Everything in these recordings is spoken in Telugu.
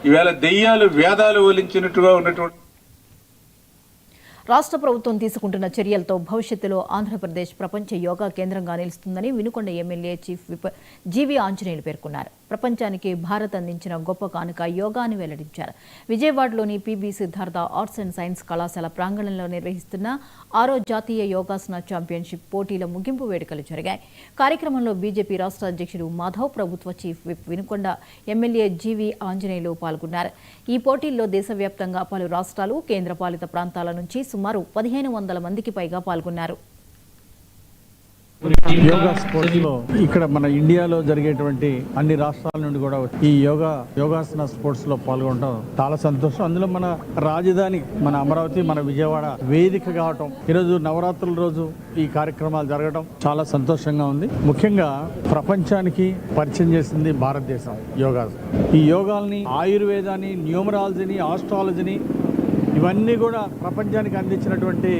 ఈవేళ దెయ్యాలు వేదాలు వలించినట్టుగా ఉన్నటువంటి రాష్ట్ర ప్రభుత్వం తీసుకుంటున్న చర్యలతో భవిష్యత్తులో ఆంధ్రప్రదేశ్ ప్రపంచ యోగా కేంద్రంగా నిలుస్తుందని వినుకొండ ఎమ్మెల్యే చీఫ్ విప్ జీవి ఆంజనేయులు పేర్కొన్నారు. ప్రపంచానికి భారత్ అందించిన గొప్ప కానుక యోగా అని వెల్లడించారు. విజయవాడలోని PB Siddhartha arts and science కళాశాల ప్రాంగణంలో నిర్వహిస్తున్న 6వ జాతీయ యోగాసన ఛాంపియన్షిప్ పోటీల ముగింపు వేడుకలు జరిగాయి. కార్యక్రమంలో బీజేపీ రాష్ట్ర అధ్యక్షుడు మాధవ్, ప్రభుత్వ చీఫ్ విప్ వినుకొండ ఎమ్మెల్యే జీవి ఆంజనేయులు పాల్గొన్నారు. ఈ పోటీల్లో దేశవ్యాప్తంగా పలు రాష్ట్రాలు, కేంద్రపాలిత ప్రాంతాల నుంచి సుమారు 1500 మందికి పైగా పాల్గొన్నారు. యోగా స్పోర్ట్స్ లో ఇక్కడ మన ఇండియాలో జరిగేటువంటి అన్ని రాష్ట్రాల నుండి కూడా ఈ యోగాసన స్పోర్ట్స్ లో పాల్గొనడం చాలా సంతోషం. అందులో మన రాజధాని మన అమరావతి, మన విజయవాడ వేదిక కావటం, ఈరోజు నవరాత్రుల రోజు ఈ కార్యక్రమాలు జరగడం చాలా సంతోషంగా ఉంది. ముఖ్యంగా ప్రపంచానికి పరిచయం చేసింది భారతదేశం యోగా. ఈ యోగాల్ని, ఆయుర్వేదాన్ని, న్యూమరాలజీని, ఆస్ట్రాలజీని ఇవన్నీ కూడా ప్రపంచానికి అందించినటువంటి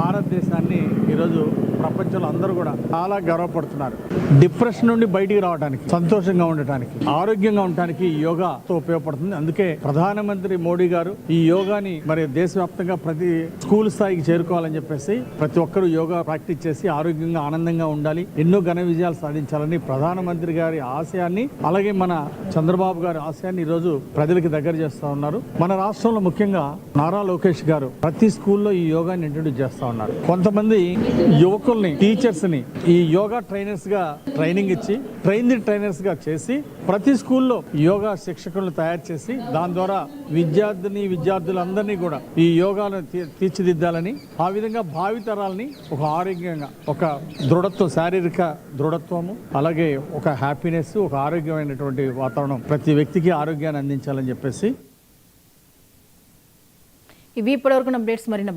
భారతదేశాన్ని ఈరోజు ప్రపంచంలో అందరూ కూడా చాలా గర్వపడుతున్నారు. డిప్రెషన్ నుండి బయటికి రావడానికి, సంతోషంగా ఉండటానికి, ఆరోగ్యంగా ఉండటానికి యోగాతో ఉపయోగపడుతుంది. అందుకే ప్రధానమంత్రి మోడీ గారు ఈ యోగాని మరి దేశవ్యాప్తంగా ప్రతి స్కూల్ స్థాయికి చేరుకోవాలని చెప్పేసి ప్రతి ఒక్కరూ యోగా ప్రాక్టీస్ చేసి ఆరోగ్యంగా, ఆనందంగా ఉండాలి, ఎన్నో ఘన విజయాలు సాధించాలని ప్రధానమంత్రి గారి ఆశయాన్ని, అలాగే మన చంద్రబాబు గారి ఆశయాన్ని ఈరోజు ప్రజలకు దగ్గర చేస్తా ఉన్నారు. మన రాష్ట్రంలో ముఖ్యంగా నారా లోకేష్ గారు ప్రతి స్కూల్లో ఈ యోగాని ఇంట్రడ్యూస్ చేస్తా ఉన్నారు. కొంతమంది యువకుల్ని, టీచర్స్ ని ఈ యోగా ట్రైనర్స్ గా ట్రైనింగ్ ఇచ్చి, ట్రైనర్స్ గా చేసి ప్రతి స్కూల్లో యోగా శిక్షకులను తయారు చేసి దాని ద్వారా విద్యార్థులందరినీ కూడా ఈ యోగాను తీర్చిదిద్దాలని, ఆ విధంగా భావితరాలని ఒక ఆరోగ్యంగా, ఒక దృఢత్వం, శారీరక దృఢత్వము, అలాగే ఒక హ్యాపీనెస్, ఒక ఆరోగ్యమైనటువంటి వాతావరణం ప్రతి వ్యక్తికి ఆరోగ్యాన్ని అందించాలని చెప్పేసి. ఇవి ఇప్పటివరకు అప్డేట్స్. మరిన్ని